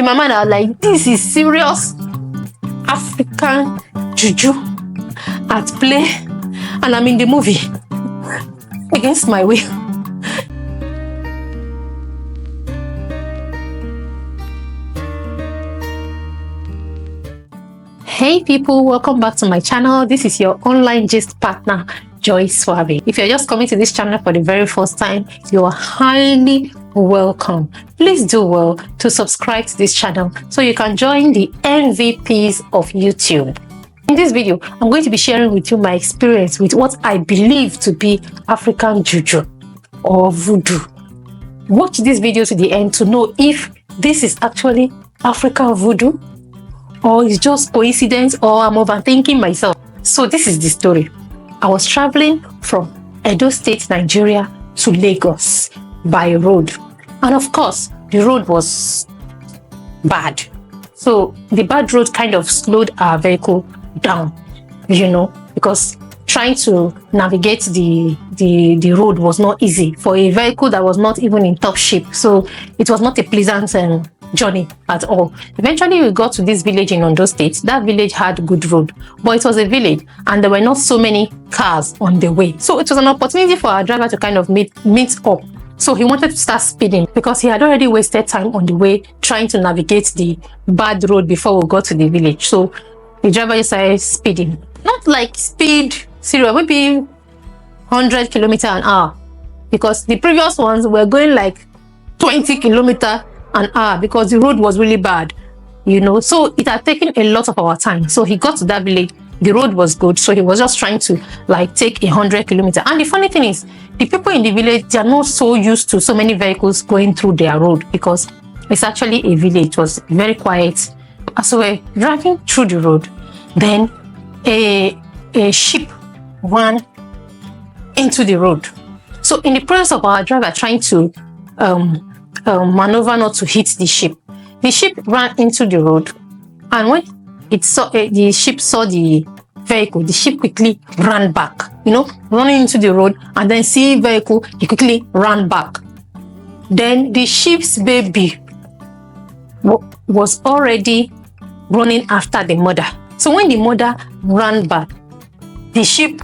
my mind, I was like, this is serious African Juju at play, and I'm in the movie against my will. Hey people, welcome back to my channel. This is your online gist partner, Joysuave. If you're just coming to this channel for the very first time, you are highly welcome. Please do well to subscribe to this channel so you can join the MVPs of YouTube. In this video, I'm going to be sharing with you my experience with what I believe to be African Juju or Voodoo. Watch this video to the end to know if this is actually African Voodoo or it's just coincidence or I'm overthinking myself. So this is the story. I was traveling from Edo State, Nigeria to Lagos by road. And of course, the road was bad. So the bad road kind of slowed our vehicle down, you know, because trying to navigate the road was not easy for a vehicle that was not even in top shape. So it was not a pleasant journey at all. Eventually we got to this village in Ondo State. That village had good road, but it was a village and there were not so many cars on the way. So it was an opportunity for our driver to kind of meet up. So he wanted to start speeding because he had already wasted time on the way trying to navigate the bad road before we got to the village. So the driver just started speeding. Not like speed serious, maybe 100 kilometers an hour, because the previous ones were going like 20 kilometers an hour because the road was really bad, you know. So it had taken a lot of our time. So he got to that village, the road was good, so he was just trying to like take 100 kilometers. And the funny thing is, the people in the village, they are not so used to so many vehicles going through their road because it's actually a village. It was very quiet. As we're driving through the road, then a ship ran into the road. So in the process of our driver trying to maneuver not to hit the ship ran into the road, and when it saw the ship saw the vehicle, the ship quickly ran back, you know, running into the road, and then see vehicle, he quickly ran back. Then the ship's baby was already running after the mother. So when the mother ran back, the ship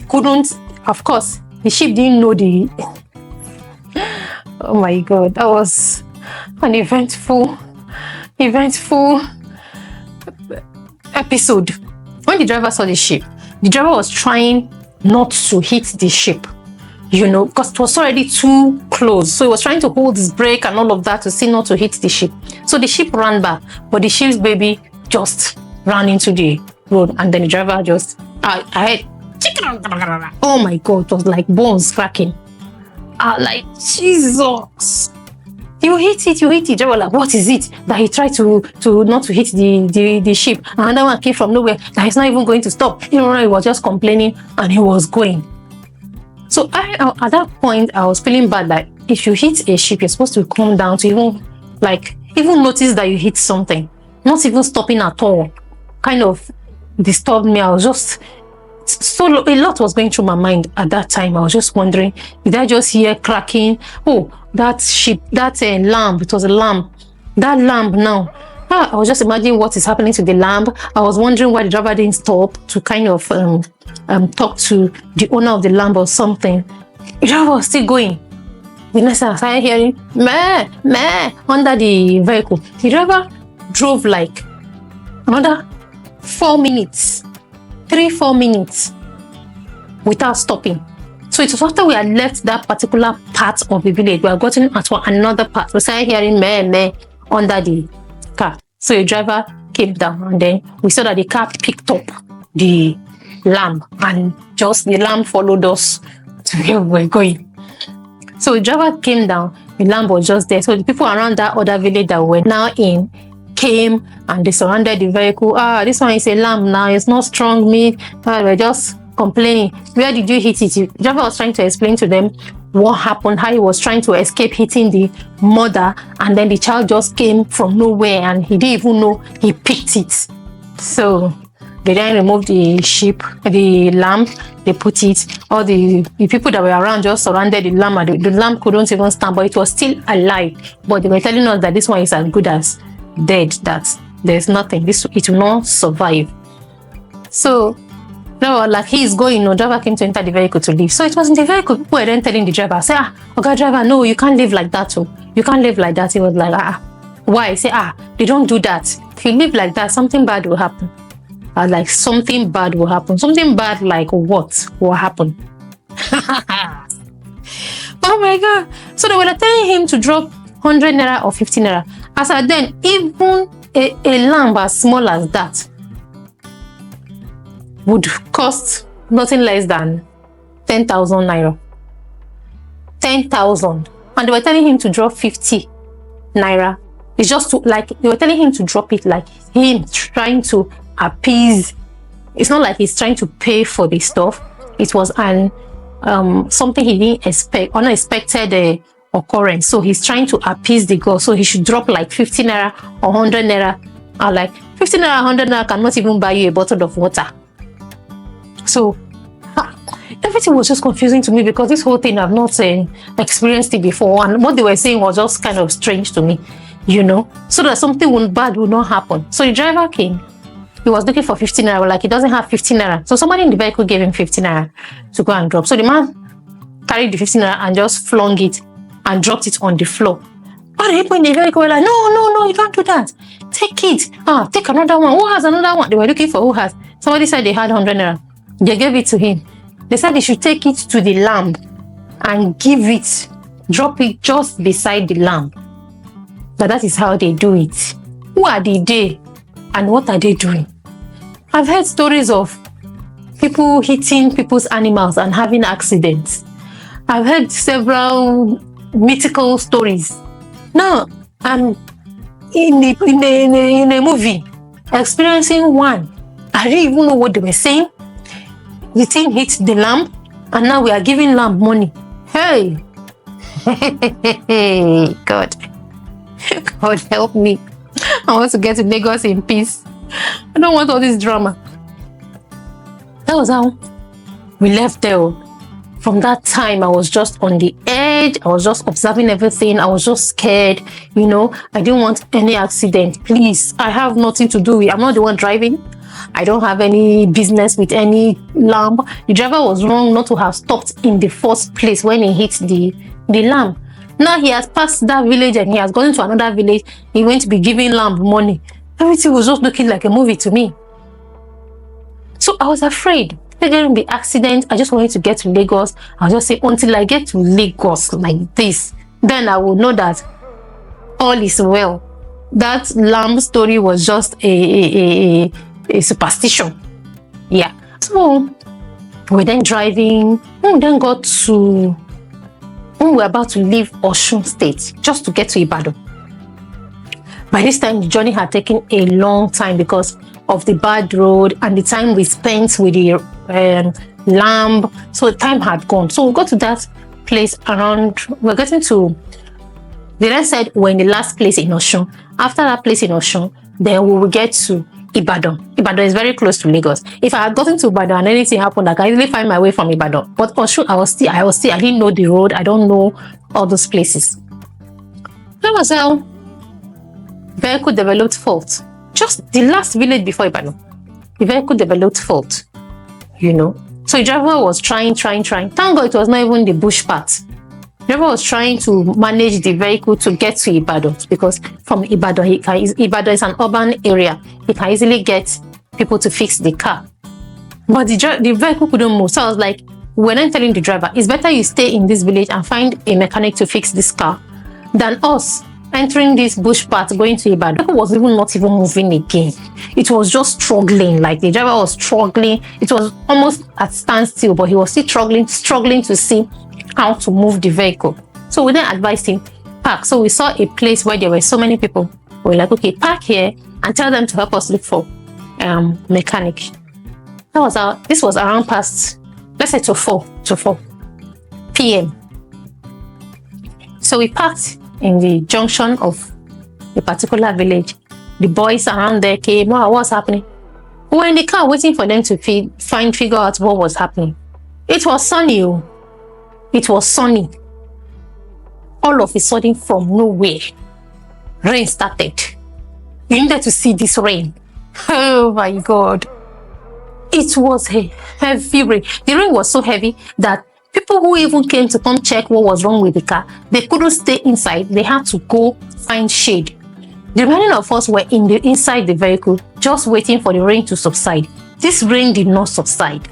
couldn't, of course, the ship didn't know the oh my god, that was an eventful episode. When the driver saw the ship, the driver was trying not to hit the ship, you know, because it was already too close. So he was trying to hold his brake and all of that to see not to hit the ship. So the ship ran back, but the ship's baby just ran into the road, and then the driver just I had, oh my god, it was like bones cracking. Like, Jesus, you hit it. Driver like, what is it that he tried to not to hit the ship? Another one came from nowhere that he's not even going to stop. You know, he was just complaining and he was going. So at that point, I was feeling bad that if you hit a ship, you're supposed to come down to even notice that you hit something, not even stopping at all. Kind of disturbed me. I was just so a lot was going through my mind at that time. I was just wondering, did I just hear cracking? Oh, that ship, that lamp, it was a lamp. That lamp now. I was just imagining what is happening to the lamp. I was wondering why the driver didn't stop to kind of talk to the owner of the lamp or something. The driver was still going. The next time I started hearing meh, meh under the vehicle. The driver drove like another 4 minutes. 3-4 minutes without stopping. So it was after we had left that particular part of the village, we had gotten to another part. We started hearing meh meh under the car. So the driver came down, and then we saw that the car picked up the lamp, and just the lamp followed us to where we were going. So the driver came down, the lamp was just there. So the people around that other village that we were now in came and they surrounded the vehicle. This one is a lamb now, it's not strong meat. We're just complaining. Where did you hit it? The driver was trying to explain to them what happened, how he was trying to escape hitting the mother, and then the child just came from nowhere and he didn't even know he picked it. So They then removed the sheep, the lamb, they put it. All the people that were around just surrounded the lamb, and the lamb couldn't even stand, but it was still alive. But they were telling us that this one is as good as dead, that there's nothing, it will not survive. So no, like he's going, no, driver came to enter the vehicle to leave. So it was in the vehicle, people were then telling the driver, say, okay, driver, no, you can't live like that, too. You can't live like that. He was like, why? Say, they don't do that. If you live like that, something bad will happen. Like, something bad will happen. Something bad, like what will happen? Oh my God. So they were telling him to drop 100 naira or 50 naira. As at then, even a lamb as small as that would cost nothing less than 10,000 naira. 10,000. And they were telling him to drop 50 naira. It's just like they were telling him to drop it, like him trying to appease. It's not like he's trying to pay for the stuff. It was an something he didn't expect, unexpected occurrence. So he's trying to appease the girl. So he should drop like 50 naira or 100 naira. Or like 50 naira, 100 naira cannot even buy you a bottle of water. So everything was just confusing to me, because this whole thing I've not experienced it before, and what they were saying was just kind of strange to me, so that something bad would not happen. So the driver came, he was looking for 15 naira, like he doesn't have 15 naira. So somebody in the vehicle gave him 15 naira to go and drop. So the man carried the 15 naira and just flung it and dropped it on the floor. All the people in the vehicle were like, no, you can't do that. Take it. Take another one. Who has another one? They were looking for who has. Somebody said they had 100 naira. They gave it to him. They said they should take it to the lamb and drop it just beside the lamb. That is how they do it. Who are they and what are they doing? I've heard stories of people hitting people's animals and having accidents. I've heard several mythical stories. Now, I'm in a movie experiencing one. I didn't even know what they were saying. The thing hit the lamb, and now we are giving lamb money. Hey, God, God help me. I want to get to Lagos in peace. I don't want all this drama. That was how we left there. From that time, I was just on the edge. I was just observing everything. I was just scared. I didn't want any accident. Please, I have nothing to do with it. I'm not the one driving. I don't have any business with any lamb. The driver was wrong not to have stopped in the first place when he hit the lamb. Now he has passed that village and he has gone to another village. He went to be giving lamb money. Everything was just looking like a movie to me. So I was afraid there going to be accident. I just wanted to get to Lagos. I'll just say, until I get to Lagos like this, then I will know that all is well. That lamb story was just a superstition. Yeah. So we're then driving. We then got to, when we were about to leave Osun State, just to get to Ibadan. By this time, the journey had taken a long time because of the bad road and the time we spent with the lamb. So the time had gone. So we got to that place around, we're getting to, they then said we're in the last place in Osun. After that place in Osun, then we will get to Ibadan. Ibadan is very close to Lagos. If I had gotten to Ibadan and anything happened, I can easily find my way from Ibadan. But Osun, I didn't know the road. I don't know all those places. That was how vehicle developed fault. Just the last village before Ibadan, the vehicle developed fault. So the driver was trying. Thank God it was not even the bush part. The driver was trying to manage the vehicle to get to Ibadan, because from Ibadan, Ibadan is an urban area. He can easily get people to fix the car. But the vehicle couldn't move. So I was like, when I'm telling the driver, it's better you stay in this village and find a mechanic to fix this car than us entering this bush path going to Ibadan. The vehicle was not even moving again. It was just struggling. Like the driver was struggling. It was almost at standstill, but he was still struggling to see how to move the vehicle. So we then advised him, park. So we saw a place where there were so many people. We were like, okay, park here and tell them to help us look for mechanic. This was around past, let's say to 4 p.m. So we parked in the junction of a particular village. The boys around there came, wow, what's happening? We were in the car waiting for them to figure out what was happening. It was sunny. It was sunny. All of a sudden, from nowhere, rain started. You needed to see this rain. Oh my God. It was a heavy rain. The rain was so heavy that people who even came to come check what was wrong with the car, they couldn't stay inside. They had to go find shade. The remaining of us were inside the vehicle, just waiting for the rain to subside. This rain did not subside.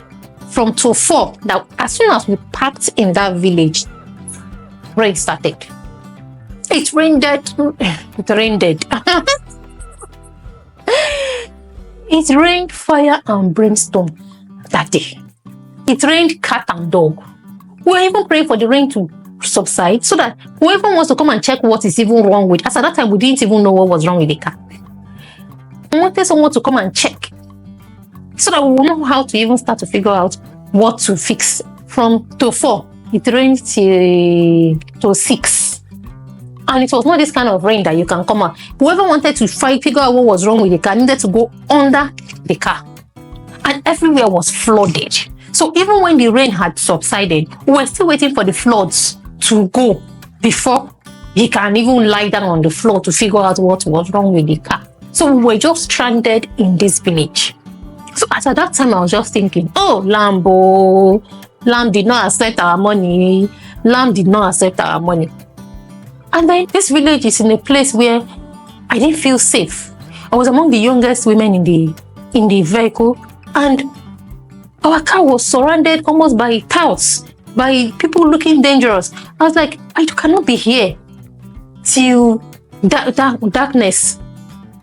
From 2 4, that as soon as we parked in that village, rain started. It rained. It rained. It rained fire and brimstone that day. It rained cat and dog. We were even praying for the rain to subside so that whoever wants to come and check what is even wrong with, as at that time we didn't even know what was wrong with the car. We wanted someone to come and check so that we will know how to even start to figure out what to fix. From to 4, it rained to 6. And it was not this kind of rain that you can come out. Whoever wanted to figure out what was wrong with the car needed to go under the car. And everywhere was flooded. So even when the rain had subsided, we were still waiting for the floods to go before he can even lie down on the floor to figure out what was wrong with the car. So we were just stranded in this village. So at that time, I was just thinking, oh, Lambo, Lamb did not accept our money. Lamb did not accept our money. And then this village is in a place where I didn't feel safe. I was among the youngest women in the vehicle, and our car was surrounded almost by touts, by people looking dangerous. I was like, I cannot be here till darkness,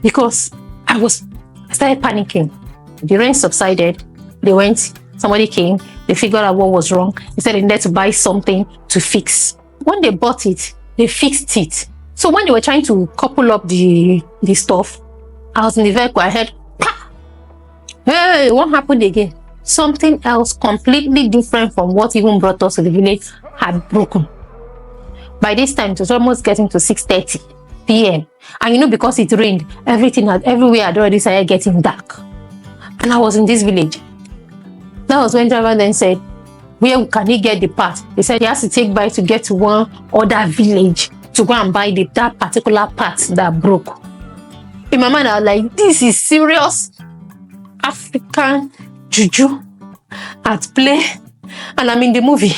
because I started panicking. The rain subsided. Somebody came, they figured out what was wrong. They said they needed to buy something to fix. When they bought it, they fixed it. So when they were trying to couple up the stuff, I was in the vehicle, I heard, "Pah!" Hey, what happened again? Something else completely different from what even brought us to the village had broken. By this time, it was almost getting to 6:30 p.m. And because it rained, everywhere had already started getting dark. And I was in this village. That was when driver then said, where can he get the part? He said he has to take bike to get to one other village to go and buy that particular part that broke. In my mind, I was like, this is serious. African Juju at play. And I'm in the movie.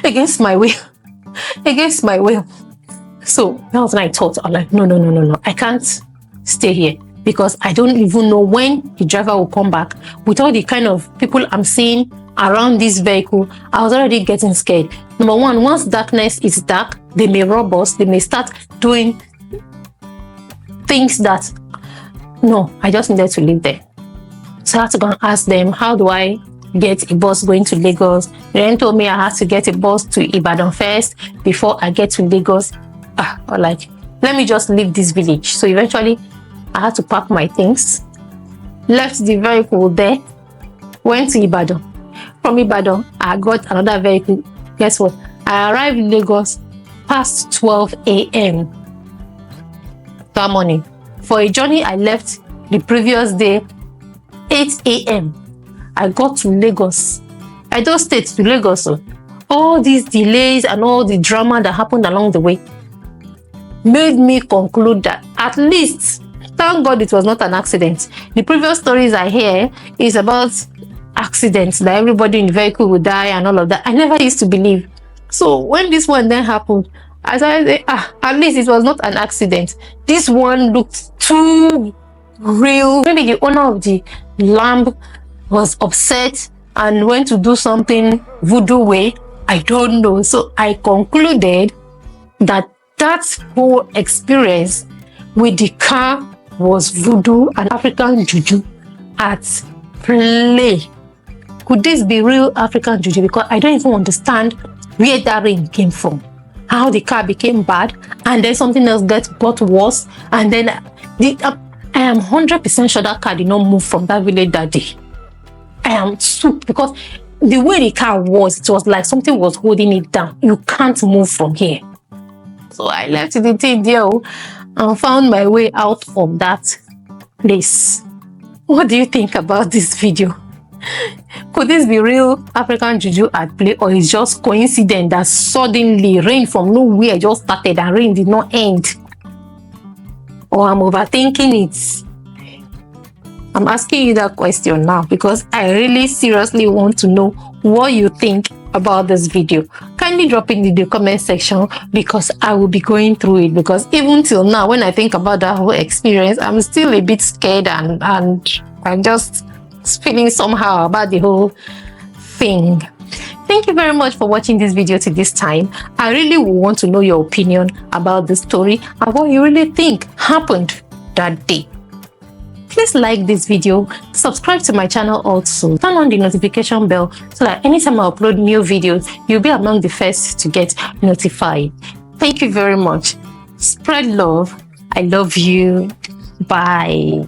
Against my will. Against my will. So that was when I thought, I'm like, no. I can't stay here, because I don't even know when the driver will come back. With all the kind of people I'm seeing around this vehicle, I was already getting scared. Number one, once darkness is dark, they may rob us. They may start doing things that, no, I just needed to live there. So I had to go and ask them, how do I get a bus going to Lagos? They then told me I had to get a bus to Ibadan first before I get to Lagos. Or like, let me just leave this village. So eventually, I had to pack my things, left the vehicle there, went to Ibadan. From Ibadan, I got another vehicle. Guess what? I arrived in Lagos past 12 a.m. that morning. For a journey I left the previous day, 8 a.m. I got to Lagos. Edo State to Lagos. All these delays and all the drama that happened along the way made me conclude that at least, thank God it was not an accident. The previous stories I hear is about accidents, that everybody in the vehicle would die and all of that. I never used to believe. So when this one then happened, I started, at least it was not an accident. This one looked too real. Maybe the owner of the lamb was upset and went to do something voodoo way. I don't know. So I concluded that whole experience with the car was voodoo and African Juju at play. Could this be real African Juju? Because I don't even understand where that rain came from. How the car became bad, and then something else got worse, and then I am 100% sure that car did not move from that village that day. I am super, because the way the car was, it was like something was holding it down. You can't move from here. So I left the thing there and found my way out of that place. What do you think about this video? Could this be real African Juju at play, or is just coincidence that suddenly rain from nowhere just started and rain did not end? Or I'm overthinking it? I'm asking you that question now because I really seriously want to know what you think about this video. Kindly drop it in the comment section because I will be going through it, because even till now when I think about that whole experience, I'm still a bit scared and I'm just feeling somehow about the whole thing. Thank you very much for watching this video to this time. I really want to know your opinion about the story and what you really think happened that day. Please like this video, subscribe to my channel also, turn on the notification bell so that anytime I upload new videos, you'll be among the first to get notified. Thank you very much. Spread love. I love you. Bye.